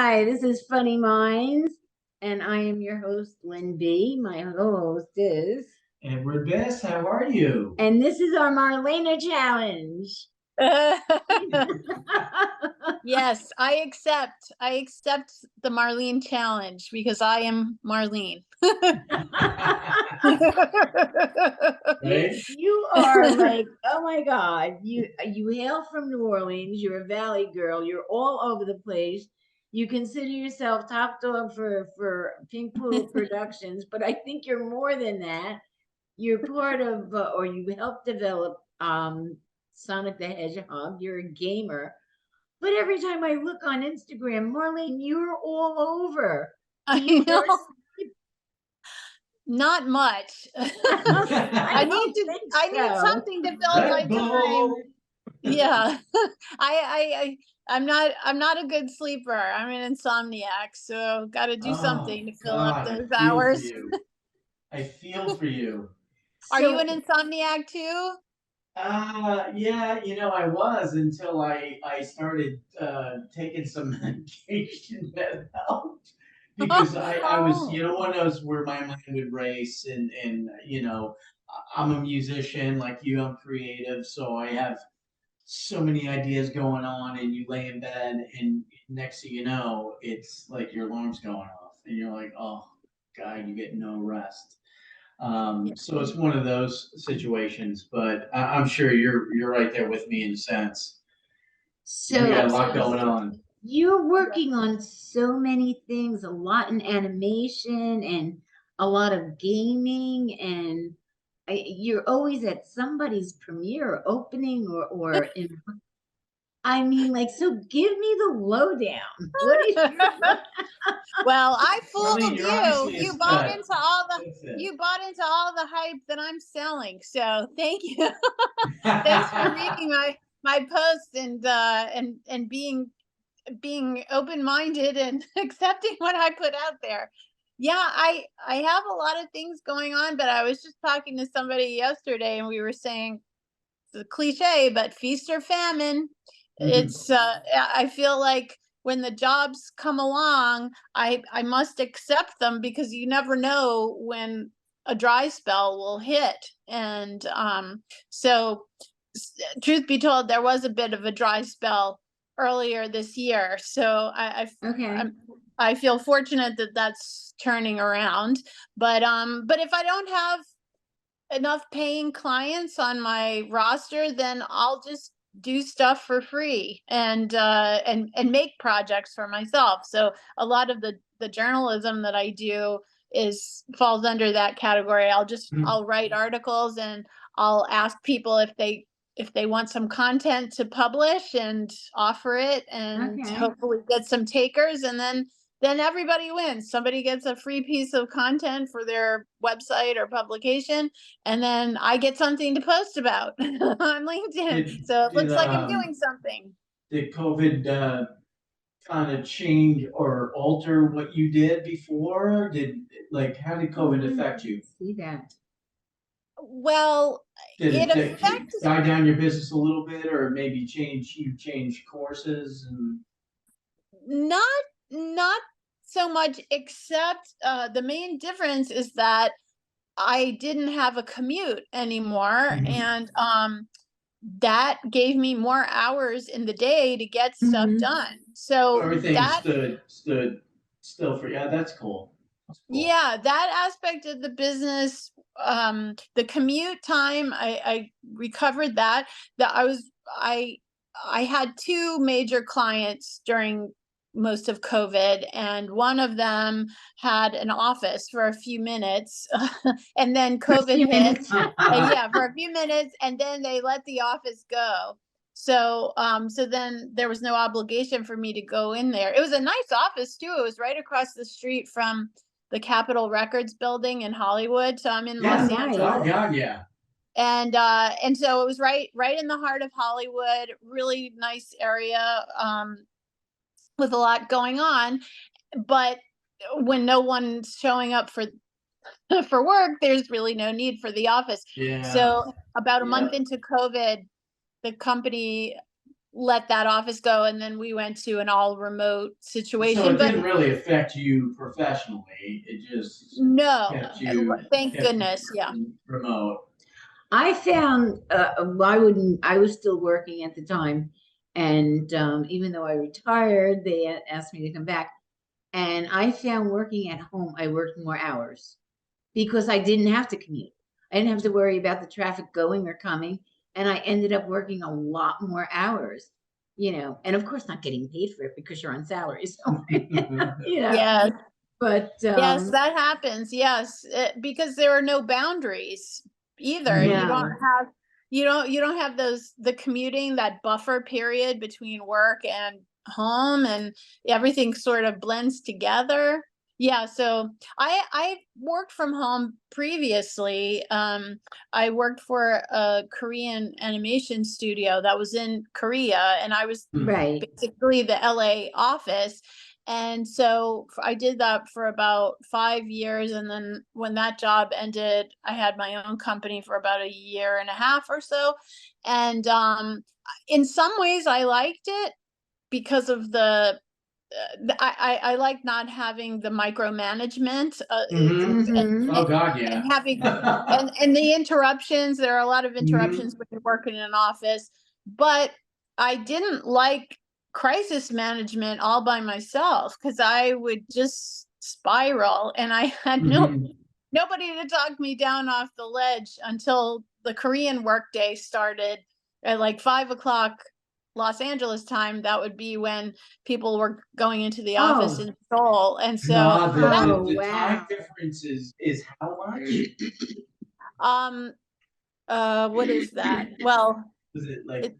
Hi, this is Funny Minds, and I am your host, Lynn B. My co-host is. Edward Best, how are you? And this is our Marlena challenge. Yes, I accept the Marlene challenge because I am Marlene. Right? You are like, oh my God, you hail from New Orleans, you're a Valley girl, you're all over the place. You consider yourself top dog for Pink Poodle Productions, but I think you're more than that. You're part of, or you helped develop Sonic the Hedgehog. You're a gamer. But every time I look on Instagram, Marlene, you're all over. I know. Not much. I need something to fill my time. Yeah. I'm not a good sleeper. I'm an insomniac, so got to do something to fill up those hours. I feel for you. Are you an insomniac too? Yeah, I was until I started taking some medication that helped. Because I was, one of those where my mind would race and I'm a musician like you, I'm creative, so I have so many ideas going on, and you lay in bed and next thing you know, it's like your alarm's going off and you're like, oh God, you get no rest. So it's one of those situations, but I'm sure you're right there with me in a sense. So you got a lot going on. You're working on so many things, a lot in animation and a lot of gaming, and you're always at somebody's premiere or opening or in. I mean, like, so give me the lowdown. What is Well, I fooled you. You bought into all the hype that I'm selling. So thank you. Thanks for reading my posts and being open-minded and accepting what I put out there. Yeah, I have a lot of things going on, but I was just talking to somebody yesterday and we were saying it's a cliche, but feast or famine. It's I feel like when the jobs come along, I must accept them because you never know when a dry spell will hit. And so truth be told, there was a bit of a dry spell earlier this year. So I feel fortunate that that's turning around. But if I don't have enough paying clients on my roster, then I'll just do stuff for free and make projects for myself. So a lot of the journalism that I do falls under that category. I'll write articles and I'll ask people if they want some content to publish and offer it and hopefully get some takers, and then everybody wins. Somebody gets a free piece of content for their website or publication, and then I get something to post about on LinkedIn. So it looks like I'm doing something. Did COVID kind of change or alter what you did before? How did COVID affect you? See that. Well, did it die down your business a little bit, or maybe change courses and not so much, except the main difference is that I didn't have a commute anymore, and that gave me more hours in the day to get stuff done. So everything stood still for you. Yeah, that's cool. Yeah, that aspect of the business, the commute time, I recovered that. I had two major clients during most of COVID, and one of them had an office for a few minutes, and then COVID hit. Yeah, for a few minutes, and then they let the office go. So then there was no obligation for me to go in there. It was a nice office too. It was right across the street from the Capitol Records building in Hollywood. So I'm in Los Angeles. Oh God, yeah. And so it was right in the heart of Hollywood, really nice area, with a lot going on. But when no one's showing up for work, there's really no need for the office. Yeah. So about a month into COVID, the company let that office go, and then we went to an all remote situation. So it but didn't really affect you professionally. It just no, kept you thank goodness. Yeah. remote. I found I was still working at the time, and even though I retired, they asked me to come back. And I found working at home, I worked more hours because I didn't have to commute. I didn't have to worry about the traffic going or coming, and I ended up working a lot more hours. And of course not getting paid for it because you're on salary. So, Yes. But Yes, that happens. Yes, because there are no boundaries either. No. You don't have the commuting, that buffer period between work and home, and everything sort of blends together. Yeah, so I worked from home previously. I worked for a Korean animation studio that was in Korea, and I was right. basically the LA office. And so I did that for about 5 years. And then when that job ended, I had my own company for about a year and a half or so. And in some ways, I liked it because of I like not having the micromanagement. Oh God, yeah. And having and the interruptions. There are a lot of interruptions when you're working in an office, but I didn't like crisis management all by myself because I would just spiral, and I had nobody to talk me down off the ledge until the Korean workday started at like 5 o'clock Los Angeles time. That would be when people were going into the office in Seoul, and so the time difference is how much? What is that? Well, was it like?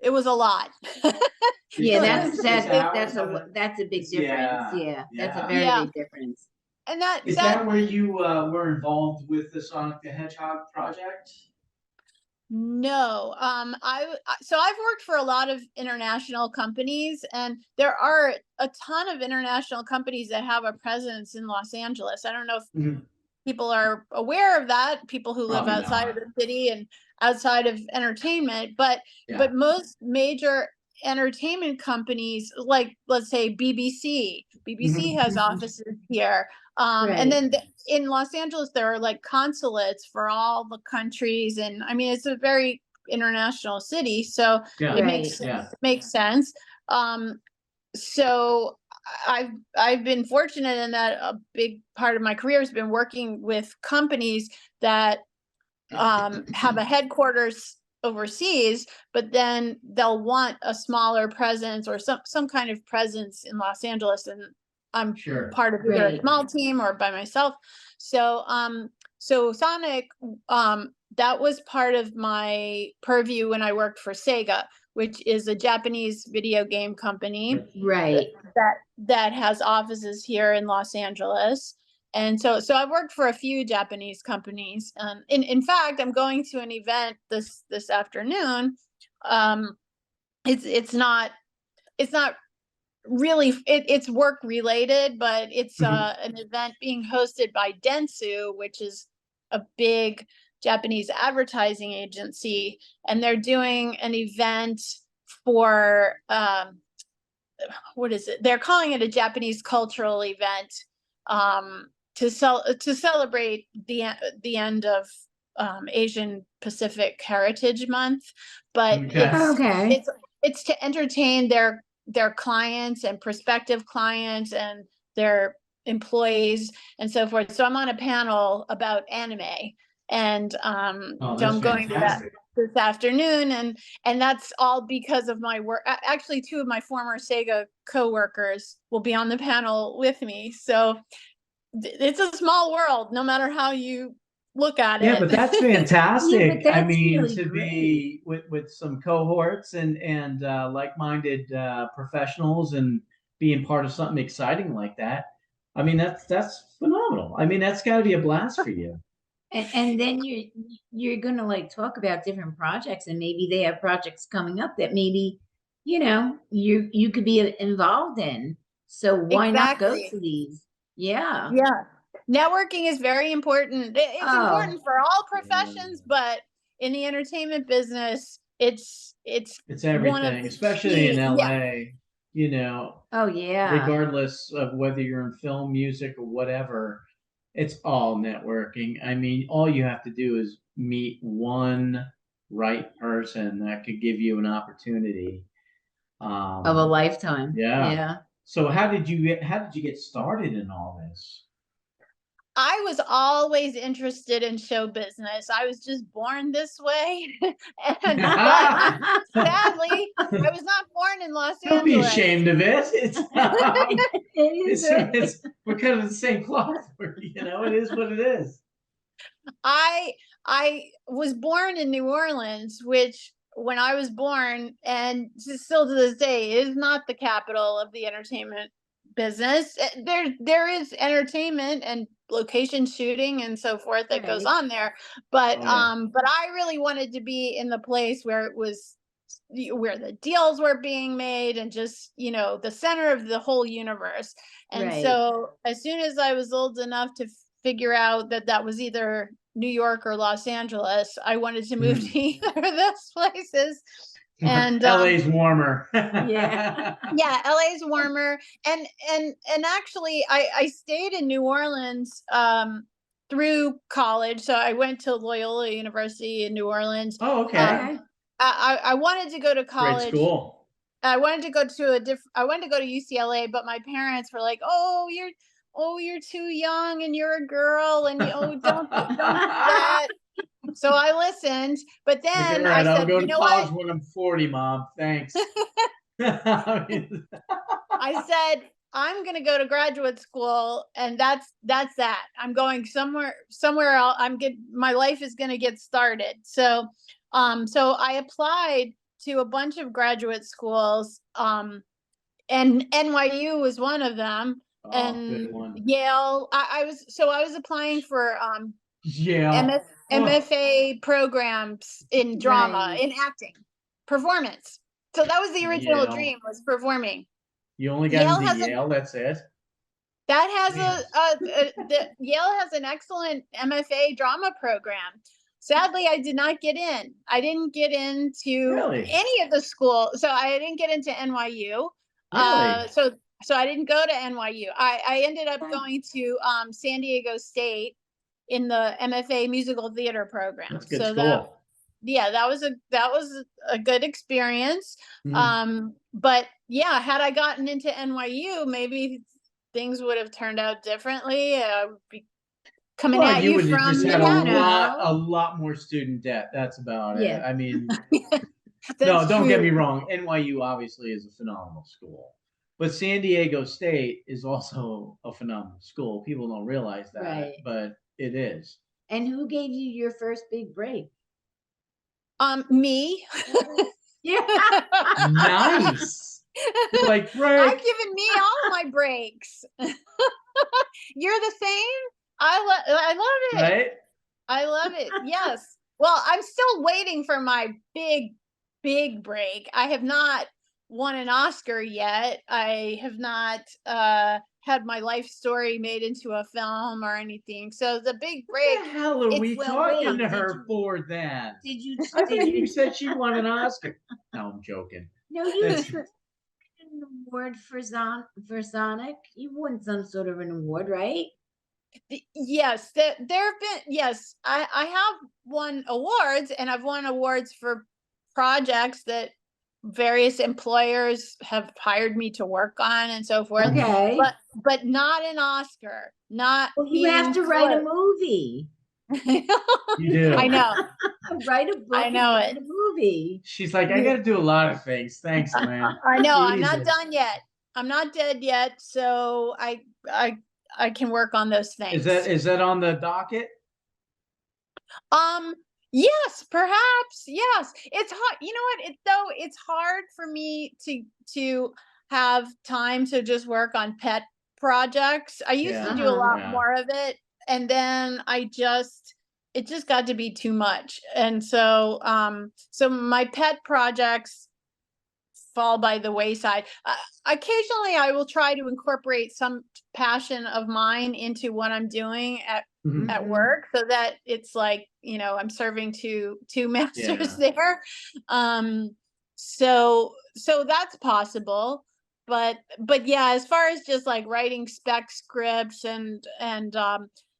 It was a lot. Yeah, that's a big difference. Yeah, that's a very big difference. And is that where you were involved with the Sonic the Hedgehog project? No, so I've worked for a lot of international companies, and there are a ton of international companies that have a presence in Los Angeles. I don't know if people are aware of that, people who live outside of the city and outside of entertainment, but most major entertainment companies, like let's say BBC has offices here. And then in Los Angeles, there are like consulates for all the countries. And I mean, it's a very international city. So it makes sense. So I've been fortunate in that a big part of my career has been working with companies that have a headquarters overseas, but then they'll want a smaller presence or some kind of presence in Los Angeles, and I'm part of either a small team or by myself. So so Sonic, that was part of my purview when I worked for Sega, which is a Japanese video game company that has offices here in Los Angeles. And so I've worked for a few Japanese companies. In fact, I'm going to an event this afternoon. It's not really, it's work related, but it's an event being hosted by Dentsu, which is a big Japanese advertising agency, and they're doing an event for what is it? They're calling it a Japanese cultural event to celebrate the end of Asian Pacific Heritage Month, but it's to entertain their clients and prospective clients and their employees and so forth. So I'm on a panel about anime, and so I'm going to that this afternoon, and that's all because of my work. Actually, two of my former Sega coworkers will be on the panel with me. So it's a small world, no matter how you look at it. Yeah, but that's fantastic. I mean, really to be with some cohorts and like-minded professionals and being part of something exciting like that. I mean, that's phenomenal. I mean, that's got to be a blast for you. And then you're going to like talk about different projects, and maybe they have projects coming up that maybe you could be involved in. So why not go to these? Yeah. Networking is very important. It's important for all professions, but in the entertainment business, it's It's one of everything, the especially in key. Yeah, LA, you know, Oh yeah. regardless of whether you're in film, music, or whatever, it's all networking. I mean, all you have to do is meet one right person that could give you an opportunity. Of a lifetime. Yeah. Yeah. So how did you get started in all this? I was always interested in show business. I was just born this way. And but sadly, I was not born in Los Don't be Angeles. ashamed of it. It's It is. we're kind of the same cloth. You know, it is what it is. I was born in New Orleans, which when I was born, and still to this day, is not the capital of the entertainment business. There is entertainment and location shooting and so forth that goes Right. on there, but Oh, yeah. but I really wanted to be in the place where it was where the deals were being made and just the center of the whole universe. And Right. so as soon as I was old enough to figure out that that was either New York or Los Angeles, I wanted to move to either of those places. And LA's warmer. Yeah. yeah, LA's warmer. And actually I stayed in New Orleans through college. So I went to Loyola University in New Orleans. Oh, okay. Okay. I wanted to go to Great college. school. I wanted to go to I wanted to go to UCLA, but my parents were like, "Oh, you're too young and you're a girl and don't do that." So I listened, but Like, all then I right, I'll said, go "You to know college what?" when I'm 40, Mom. Thanks. I mean, I said, "I'm going to go to graduate school, and that's that. I'm going somewhere else. My life is going to get started." So so I applied to a bunch of graduate schools, and NYU was one of them, oh, good and one. Yale. I was applying for Yeah. MFA programs in drama, Right. in acting, performance. So that was the original Yale. dream, was performing. You only got Yale into has a Yale, that's it? that has Man. Yale has an excellent MFA drama program. Sadly, I did not get in. I didn't get into Really? any of the school, so I didn't get into NYU. Really? So I didn't go to NYU. I ended up Okay. going to San Diego State in the MFA musical theater program. That's a good So school. that was a good experience. But yeah, had I gotten into NYU, maybe things would have turned out differently. I would be coming Well, at you you would have from just had Manhattan. a lot more student debt. That's about it. Yeah. I mean, That's no, don't get me true. wrong. NYU obviously is a phenomenal school, but San Diego State is also a phenomenal school. People don't realize that, Right. but it is. And who gave you your first big break? Me. Yeah. Nice. Like break. I've given me all my breaks. You're the same. I love it. Right? I love it. Yes. Well, I'm still waiting for my big break. I have not won an Oscar yet. I have not had my life story made into a film or anything. So the big break. What the hell are we Well, talking wait, to did her you- for then? Did you? I thought Did you you? said she won an Oscar. No, I'm joking. No, you That's- didn't win an award for Sonic. You won some sort of an award, right? Yes, there have been. Yes, I have won awards, and I've won awards for projects that various employers have hired me to work on and so forth. Okay. But not an Oscar. Not Well, you have to being write a close. movie. You do. I know. Write a book. I know and write it. a movie. She's like, I got to do a lot of things. Thanks, man. I know. I'm not Jesus. done yet. I'm not dead yet, so I can work on those things. Is that on the docket? Yes, perhaps. Yes. It's hard. You know what? It's hard for me to have time to just work on pet projects. I used to do a lot Yeah. more of it, and then it just got to be too much. And so so my pet projects fall by the wayside. Occasionally I will try to incorporate some passion of mine into what I'm doing at work, so that it's like, I'm serving two masters there. So that's possible. But yeah, as far as just like writing spec scripts and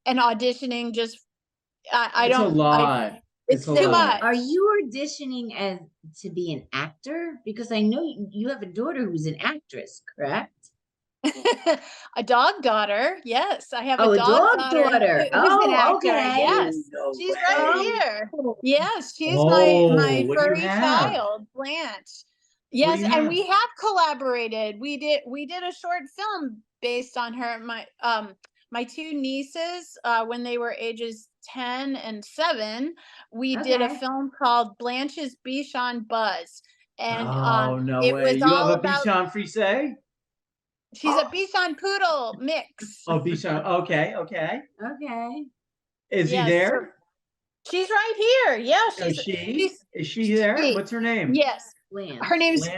auditioning, just I It's a don't, lot. it's a too lot. much. Are you auditioning as to be an actor? Because I know you have a daughter who's an actress, correct? A dog daughter. Yes, I have Oh, a a dog dog daughter daughter. who's an Oh, actor. okay. Yes, No she's way. right Oh, here. Yes, she's Oh, my what do you furry have? child, Blanche. What do Yes, you and have? we have collaborated. We did a short film based on her. My two nieces, when they were ages 10 and 7, we did a okay. film called Blanche's Bichon Buzz, and Oh, no it way. was You have all a about. Bichon Frise? She's a Bichon Poodle mix. Oh, Bichon. Okay, okay. Okay. Is he Yes, so there? she's right here. Yeah, Oh, she's is she there? she. What's her name? Yes, her Blanche. name's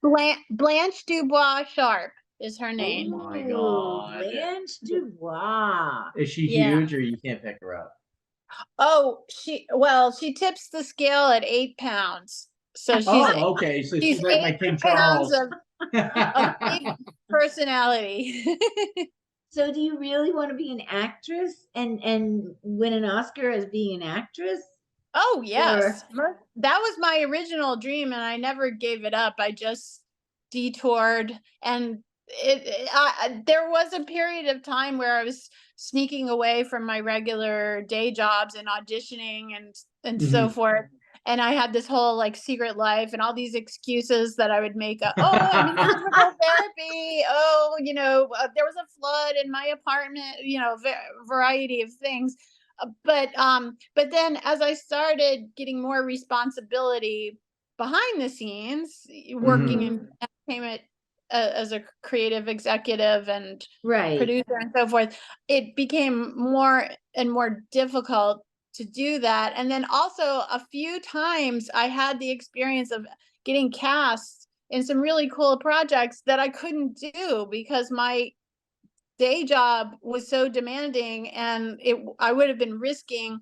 Blanche? Blanche Dubois Sharp is her Oh name. my Oh, God. Blanche Dubois. Is she Yeah. huge or you can't pick her up? Oh, she tips the scale at 8 pounds. So Oh, okay. So she's she's like my 8 King pounds Charles. of big personality. So do you really want to be an actress and win an Oscar as being an actress? Oh, yes. That was my original dream, and I never gave it up. I just detoured, and there was a period of time where I was sneaking away from my regular day jobs and auditioning and so forth. And I had this whole like secret life and all these excuses that I would make. Oh, I'm in physical therapy. Oh, there was a flood in my apartment. Variety of things. But then as I started getting more responsibility behind the scenes, working in entertainment, as a creative executive and Right. producer and so forth, it became more and more difficult to do that. And then also a few times I had the experience of getting cast in some really cool projects that I couldn't do because my day job was so demanding, and I would have been risking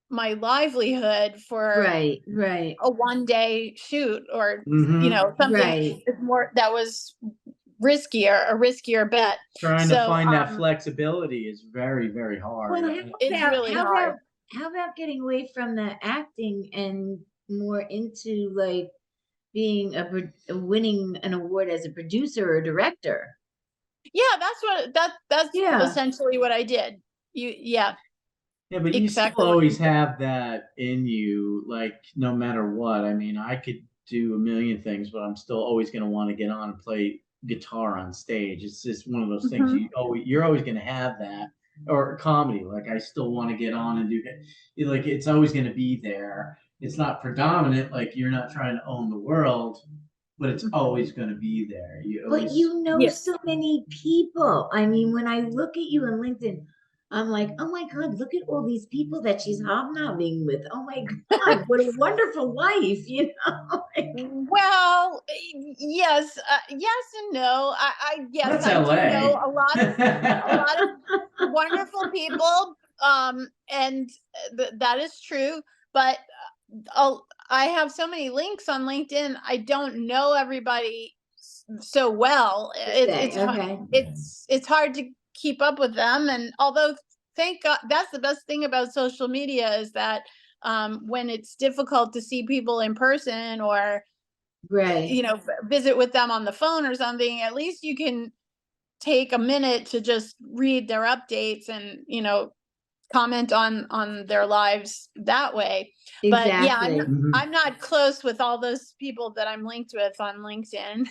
my livelihood for Right. a 1-day shoot, or something Right. more that was a riskier bet. Trying to So find that flexibility is very, very hard. Well, it's really hard. How about getting away from the acting and more into like being winning an award as a producer or director? Yeah, that's Yeah. essentially what I did. Yeah, but you still exactly. always have that in you, like no matter what. I mean, I could do a million things, but I'm still always going to want to get on and play guitar on stage. It's just one of those things you're always going to have that. Or comedy, like I still want to get on and do it. Like it's always going to be there. It's not predominant, like you're not trying to own the world, but it's always going to be there. But so many people. I mean, when I look at you on LinkedIn, I'm like, oh my God, look at all these people that she's hobnobbing with. Oh my God, what a wonderful life, Well, yes, yes and no. Yes, That's I LA. do know a lot of wonderful people, and that is true. But I have so many links on LinkedIn. I don't know everybody so well. It's hard to keep up with them. And although, thank God, that's the best thing about social media is that when it's difficult to see people in person or visit with them on the phone or something, at least you can take a minute to just read their updates and comment on their lives that way. But yeah, I'm not close with all those people that I'm linked with on LinkedIn.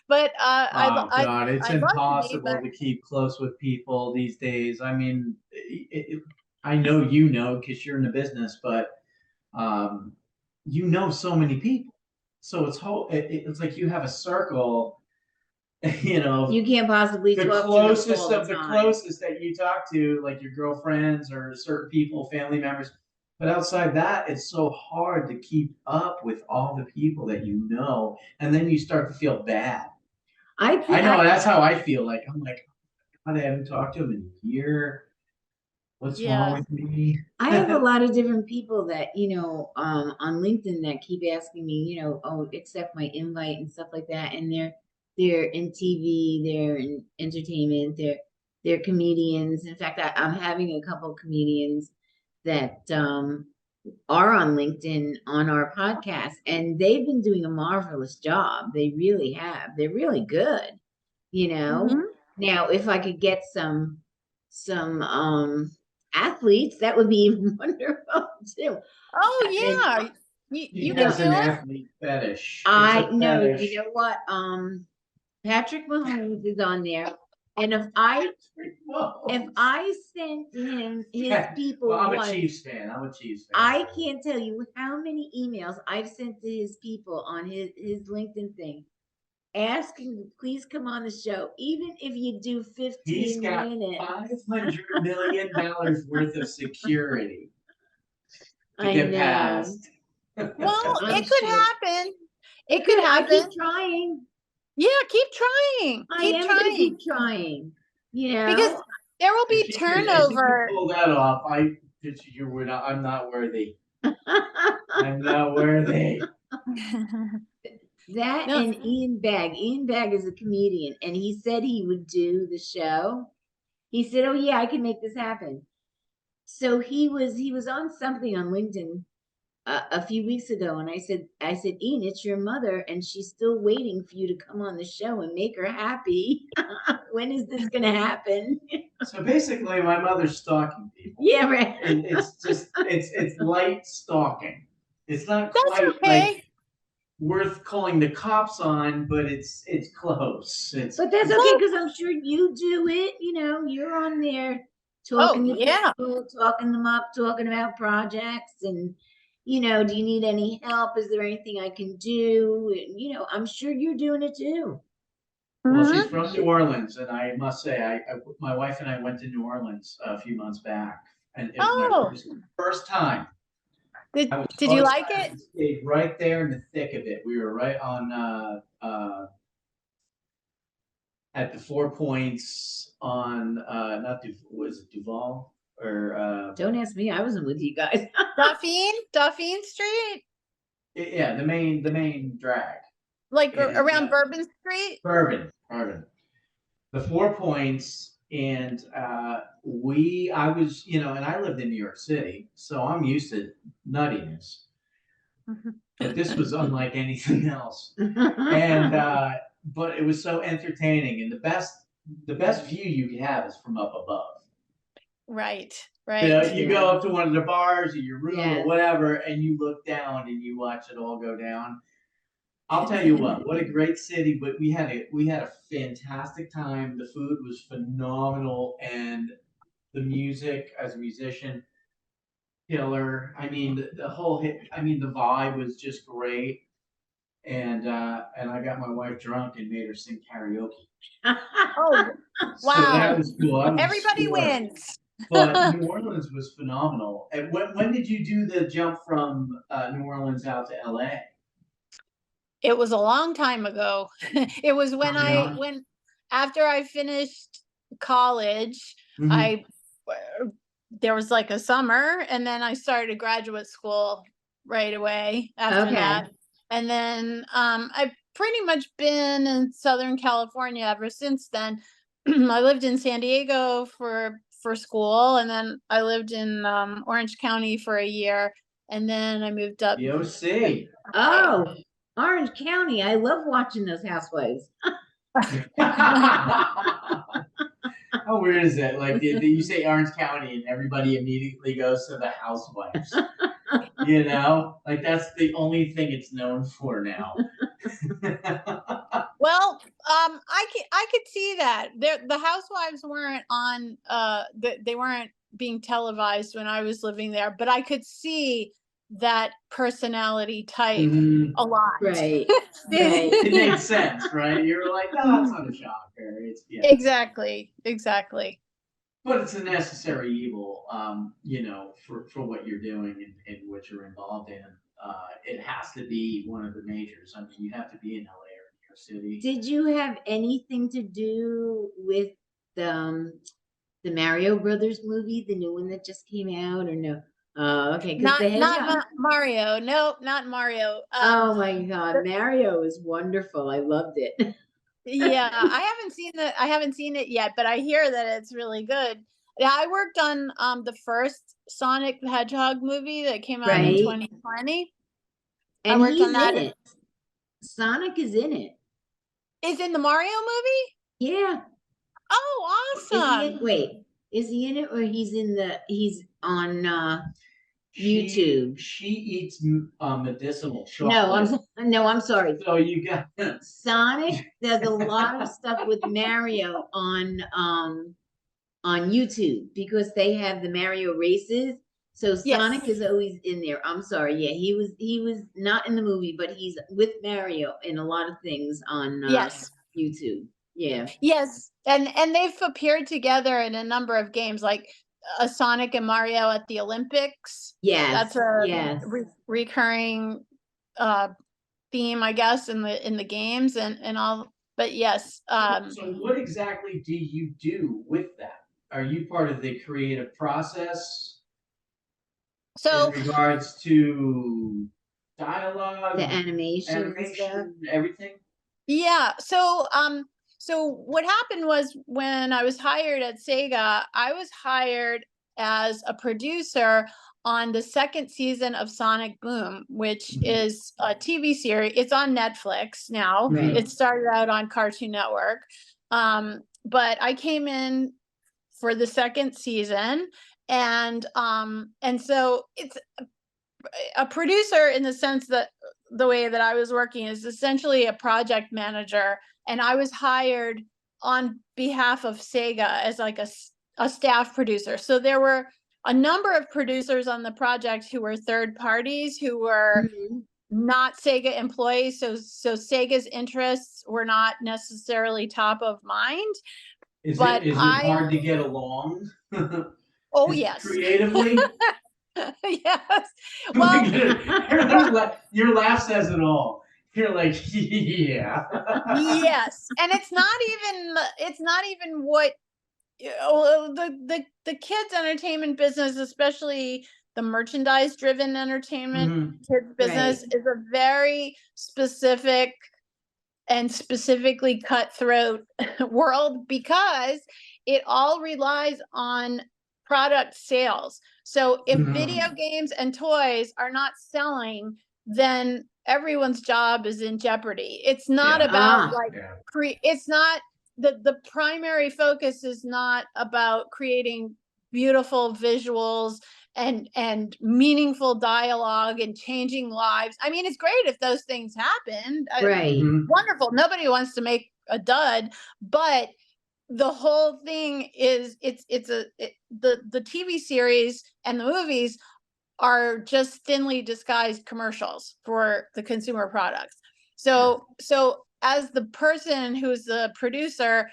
But oh God, it's I'd impossible to keep close with people these days. I mean, I know because you're in the business, but so many people, so it's like you have a circle. You can't possibly the talk closest to them all of the closest that you talk to, like your girlfriends or certain people, family members. But outside that, it's so hard to keep up with all the people that you know, and then you start to feel bad. I know that's how I feel. Like I'm like, God, I haven't talked to him in a year. What's wrong with me? I have a lot of different people that, on LinkedIn that keep asking me, oh, accept my invite and stuff like that. And they're in TV, they're in entertainment, they're comedians. In fact, I'm having a couple of comedians that are on LinkedIn on our podcast, and they've been doing a marvelous job. They really have. They're really good, you know. Mhm. Now, if I could get some athletes, that would be even wonderful too. Oh And yeah, He you can has do an it. athlete fetish. It's I a know, fetish. you know what? Patrick Mahomes is on there, and if I sent him his people, Well, I'm a one, Chiefs fan. I'm a Chiefs fan. I can't tell you how many emails I've sent to his people on his LinkedIn thing, asking to please come on the show, even if you do 15 He's got minutes. $500 million worth of security to I get know. past. Well, I'm it could sure. happen. It could I happen. keep trying. Yeah, keep trying. I Keep am gonna trying. keep trying. Because there will be If she could turnover. pull that off, I'm not worthy. I'm not worthy. That No. and Ian Bagg. Ian Bagg is a comedian, and he said he would do the show. He said, "Oh yeah, I can make this happen." So he was on something on LinkedIn a few weeks ago, and I said, Ian, it's your mother, and she's still waiting for you to come on the show and make her happy. When is this gonna happen? So basically, my mother's stalking people. Yeah, right. And it's just it's light stalking. It's not That's quite okay. like worth calling the cops on, but it's close. But that's okay, because I'm sure you do it. You're on there talking to people, talking them up, talking about projects, and do you need any help? Is there anything I can do? And, I'm sure you're doing it too. Well, she's from New Orleans, and I must say, my wife and I went to New Orleans a few months back, and it was my first time. Did you like it? We stayed right there in the thick of it. We were right on at the 4 Points on not was it Duval or Don't ask me. I wasn't with you guys. Dauphine Street, yeah, the main drag. like around Bourbon Street. Bourbon. The 4 Points, and I was, and I lived in New York City, so I'm used to nuttiness. But this was unlike anything else. And but it was so entertaining, and the best view you can have is from up above. Right. You go up to one of the bars or your room or whatever, and you look down and you watch it all go down. I'll tell you what a great city, but we had a fantastic time. The food was phenomenal, and the music as a musician, killer. I mean, the whole the vibe was just great. And I got my wife drunk and made her sing karaoke. Oh, wow. So that was cool. Everybody wins. But New Orleans was phenomenal. And when did you do the jump from New Orleans out to LA? It was a long time ago. It was when after I finished college, there was like a summer, and then I started graduate school right away after that. And then I've pretty much been in Southern California ever since then. I lived in San Diego for school, and then I lived in Orange County for a year, and then I moved up. The OC. Oh, Orange County. I love watching those housewives. How weird is that? Like you say Orange County and everybody immediately goes to the Housewives. Like that's the only thing it's known for now. Well, I could see that the Housewives weren't on. They weren't being televised when I was living there, but I could see that personality type a lot. Right. It made sense, right? You were like, no, it's not a shocker. Exactly. But it's a necessary evil, you know, for what you're doing and what you're involved in. It has to be one of the majors. I mean, you have to be in LA or New York City. Did you have anything to do with the Mario Brothers movie, the new one that just came out, or no? Okay, because the hedgehog. Mario. No, not Mario. Oh my God, Mario is wonderful. I loved it. Yeah, I haven't seen it yet, but I hear that it's really good. Yeah, I worked on the first Sonic the Hedgehog movie that came out in Right. 2020. And worked he's on that. in it. Sonic is in it. Is in the Mario movie? Yeah. Oh, Is he awesome. in, wait, is he in it, or he's on YouTube? She eats medicinal chocolate. No, I'm sorry. So you got Sonic does a lot of stuff with Mario on YouTube because they have the Mario races. So Sonic is always in there. I'm sorry. Yeah, he was not in the movie, but he's with Mario in a lot of things on YouTube. Yeah. Yes, and they've appeared together in a number of games, like a Sonic and Mario at the Olympics. Yes, that's a yes. recurring theme, I guess, in the games and all. But yes. So what exactly do you do with that? Are you part of the creative process? So in regards to dialogue, the animation stuff, everything. Yeah. So what happened was when I was hired at Sega, I was hired as a producer on the second season of Sonic Boom, which is a TV series. It's on Netflix now. Right. It started out on Cartoon Network. But I came in for the second season, and so it's a producer in the sense that the way that I was working is essentially a project manager, and I was hired on behalf of Sega as like a staff producer. So there were a number of producers on the project who were third parties who were not Sega employees. So Sega's interests were not necessarily top of mind. Is it hard to get along? Oh, yes. Creatively? Yes. Well, your laugh says it all. You're like, yeah. Yes, and it's not even what the kids entertainment business, especially the merchandise driven entertainment kids business, is a very specific and specifically cutthroat world because it all relies on product sales. So if video games and toys are not selling, then everyone's job is in jeopardy. It's not about it's not the primary focus is not about creating beautiful visuals and meaningful dialogue and changing lives. I mean, it's great if those things happen. Right. Wonderful. Nobody wants to make a dud, but the whole thing is the TV series and the movies are just thinly disguised commercials for the consumer products. So as the person who's the producer,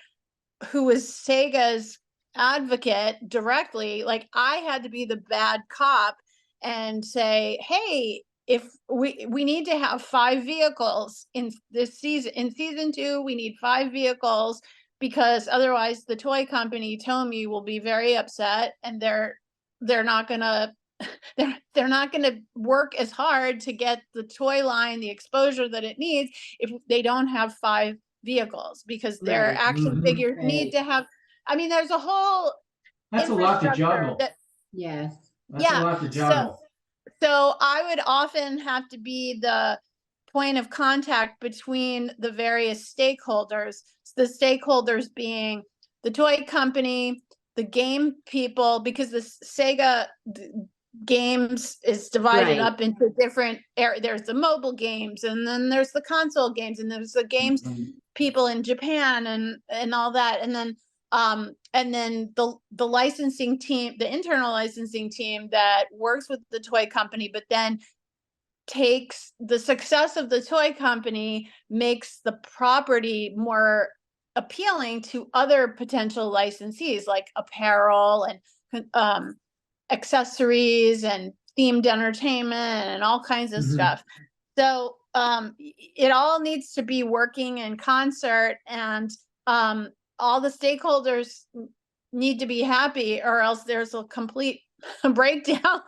who was Sega's advocate directly, like I had to be the bad cop and say, hey, if we need to have 5 vehicles in this season, in season 2, we need 5 vehicles because otherwise the toy company Tomy will be very upset and they're not gonna they're not gonna work as hard to get the toy line the exposure that it needs if they don't have 5 vehicles, because their action figures need to have. I mean, there's a whole that's a lot to juggle. Yes. That's a lot to juggle. So I would often have to be the point of contact between the various stakeholders, the stakeholders being the toy company, the game people, because the Sega games is divided up into different areas. There's the mobile games, and then there's the console games, and there's the games people in Japan and all that, and then the licensing team, the internal licensing team that works with the toy company, but then takes the success of the toy company, makes the property more appealing to other potential licensees, like apparel and accessories and themed entertainment and all kinds of stuff. So it all needs to be working in concert, and all the stakeholders need to be happy, or else there's a complete breakdown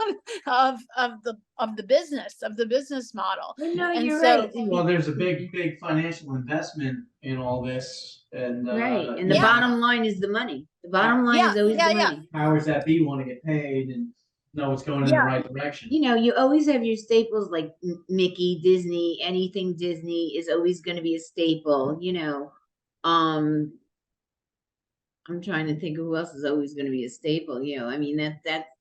of the business model. No, And you're so, right. Well, there's a big financial investment in all this, and Right. And the Yeah. bottom line is the money. The bottom line Yeah, is always yeah, the yeah. money. powers that be want to get paid and know it's going in the Yeah. right direction. You know, you always have your staples like Mickey, Disney, anything Disney is always going to be a staple, you know. I'm trying to think of who else is always going to be a staple, you know. I mean,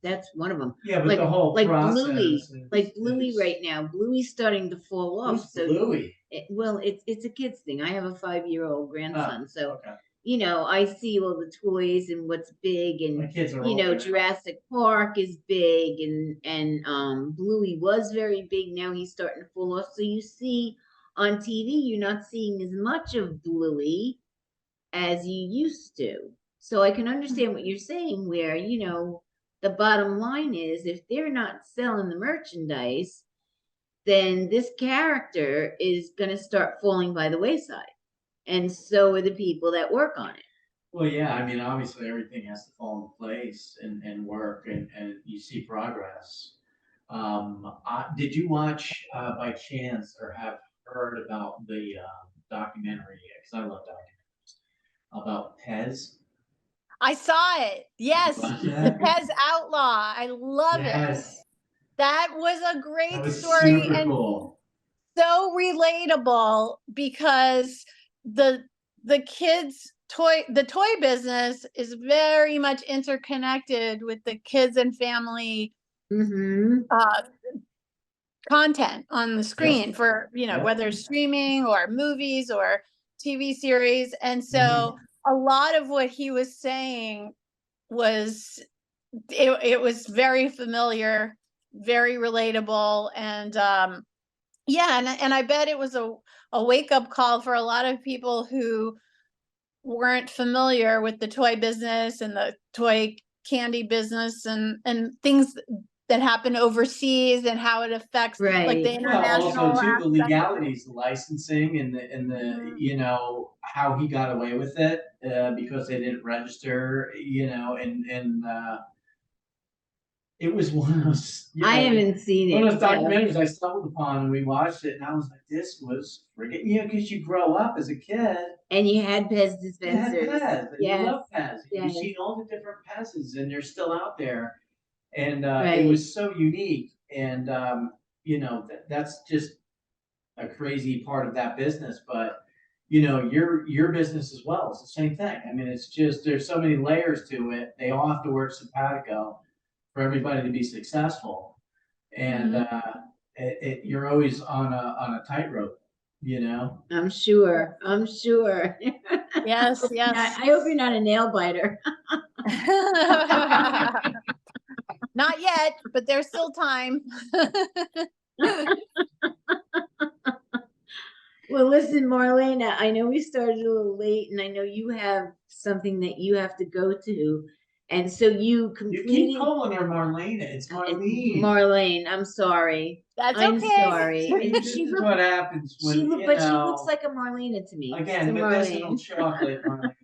that's one of them. Yeah, but like, the whole like process Bluey, is, like Bluey right now. Bluey's starting to fall off. Who's So Bluey? well, it's a kid's thing. I have a 5-year-old grandson, so Okay. you know, I see all the toys and what's big, My and kids are you know, older. Jurassic Park is big, and Bluey was very big. Now he's starting to fall off. So you see on TV, you're not seeing as much of Bluey as you used to. So I can understand what you're saying, where, you know, the bottom line is if they're not selling the merchandise, then this character is going to start falling by the wayside. And so are the people that work on it. Well, yeah, I mean, obviously everything has to fall into place and work, and you see progress. Did you watch by chance or have heard about the documentary? Because I love documentaries about Pez. I saw it. Yes, Watch the that? Pez Outlaw. I love it. Yes, That was a that great was story super and cool. so relatable, because the toy business is very much interconnected with the kids and family content on the screen for, you know, Yep. whether streaming or movies or TV series. And so a lot of what he was saying was, it was very familiar, very relatable, and yeah, and I bet it was a wake-up call for a lot of people who weren't familiar with the toy business and the toy candy business and things that happen overseas and how it affects like the Right. Well, international also too, the aspect of it. legalities, the licensing, and Mhm. you know, how he got away with it because they didn't register, you know, and it was one of those. You know, I haven't seen one of it. those documentaries I stumbled upon, and we watched it, and I was like, "This was friggin'," you know, because you grow up as a kid. And you had Pez You had dispensers. Pez, and you Yes. love Pez. Yes. You've seen all the different Pez's, and they're still out there. And it Right. was so unique. And you know, that's just a crazy part of that business. But you know, your business as well is the same thing. I mean, it's just there's so many layers to it. They all have to work simpatico for everybody to be successful. And you're always on a tightrope, you know. I'm sure. I'm sure. Yes, yes. I hope you're not a nail biter. Not yet, but there's still time. Well, listen, Marlena, I know we started a little late, and I know you have something that you have to go to. And so you You completed keep calling her Marlene. It's Marlene. Marlene, I'm sorry. That's I'm okay. sorry. See, And this is what happens when you but she know, looks like a Marlena to me. again, So medicinal Marlene, chocolate, Marlene.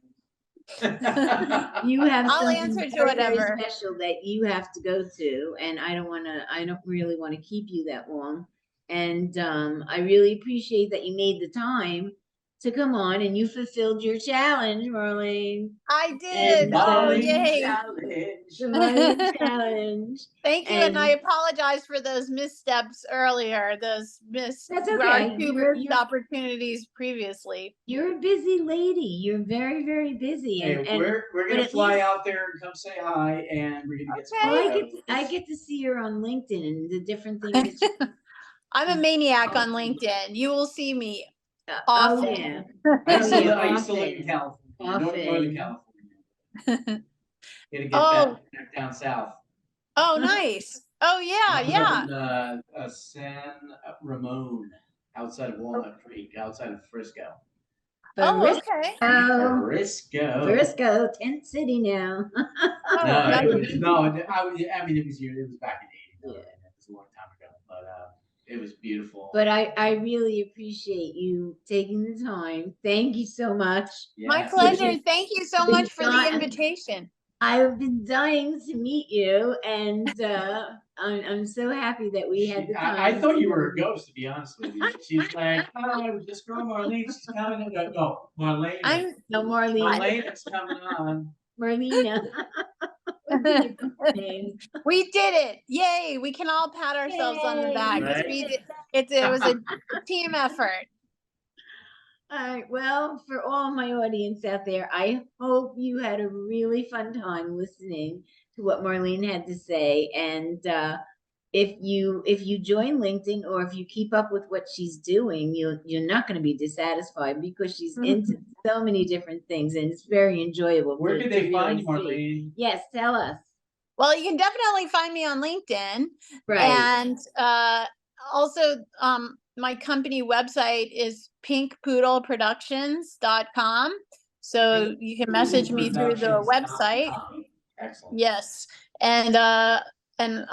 you have I'll something answer to very, very whatever. special that you have to go to, and I don't really want to keep you that long. And I really appreciate that you made the time to come on, and you fulfilled your challenge, Marlene. I did. And Oh, Marlene yay. challenge. The Marlene challenge. Thank you, and I apologize for those missteps earlier, those That's okay. two missed opportunities previously. You're a busy lady. You're very, very busy. Hey, And we're gonna fly out there and come say hi, and we're gonna get some Okay. photos. I get to see her on LinkedIn and the different things that you I'm a maniac on LinkedIn. You will see me Oh often. yeah. I used to live in California, Northern California. Gotta get back down south. Oh, nice. Oh, yeah, yeah. In, San Ramon, outside of Walnut Creek, outside of Frisco. okay. Frisco, Tent City now. Oh, No, that's I mean, it was back in '89. Yeah. It was a long time ago, but it was beautiful. But I really appreciate you taking the time. Thank you so much. my Yes. pleasure. Thank you so much for the Been invitation. I've been dying to meet you, and I'm so happy that we had the time. I thought you were a ghost, to be honest with you. She's like, oh, this girl Marlene, she's coming. No, Marlene. No, Marlene. Marlene is coming on. Marlena. We did it! Yay! We can all pat ourselves on the back because we did. It was a team effort. All right. Well, for all my audience out there, I hope you had a really fun time listening to what Marlene had to say. And if you join LinkedIn, or if you keep up with what she's doing, you're not going to be dissatisfied, because she's into so many different things, and it's very enjoyable. Where could they find you, really Marlene? Yes, tell us. Well, you can definitely find me on LinkedIn. Right. And also, my company website is pinkpoodleproductions.com. So you can message me through the website. Excellent. Yes. And I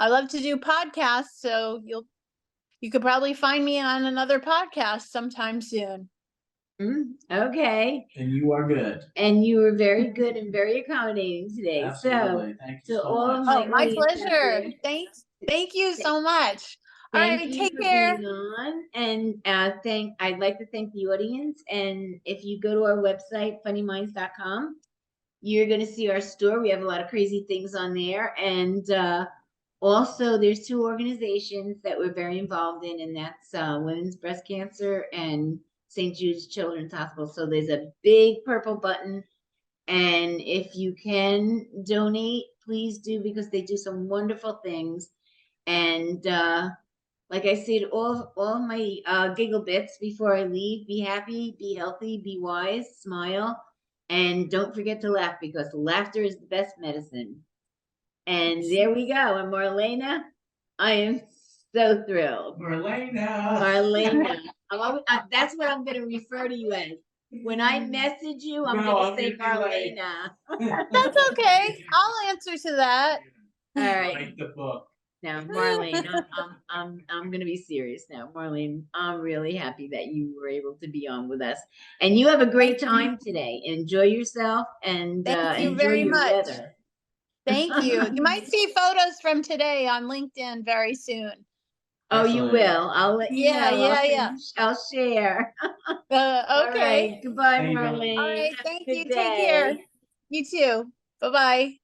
love to do podcasts, so you could probably find me on another podcast sometime soon. Okay. And you are good. And you were very good and very accommodating today. Absolutely. So, thank you so much. Oh, my pleasure. Thank you so much. All right, take care. Being on, and I'd like to thank the audience. And if you go to our website, funnyminds.com, you're going to see our store. We have a lot of crazy things on there. And also, there's 2 organizations that we're very involved in, and that's Women's Breast Cancer and St. Jude's Children's Hospital. So there's a big purple button, and if you can donate, please do, because they do some wonderful things. And like I said, all my giggle bits before I leave: be happy, be healthy, be wise, smile, and don't forget to laugh, because laughter is the best medicine. And there we go. And Marlena, I am so thrilled. Marlena. That's what I'm going to refer to you as. When I message you, I'm going to say Marlena. That's okay. I'll answer to that. All right. Write the book. Now, Marlene, I'm going to be serious now. Marlene, I'm really happy that you were able to be on with us, and you have a great time today. Enjoy yourself, and thank you enjoy very your much. weather. Thank you. You might see photos from today on LinkedIn very soon. Oh, you will. I'll let you know. I'll share. Okay. All right. Goodbye, Marlene. All right. Have Thank a you. good Take care. day. You too. Bye-bye.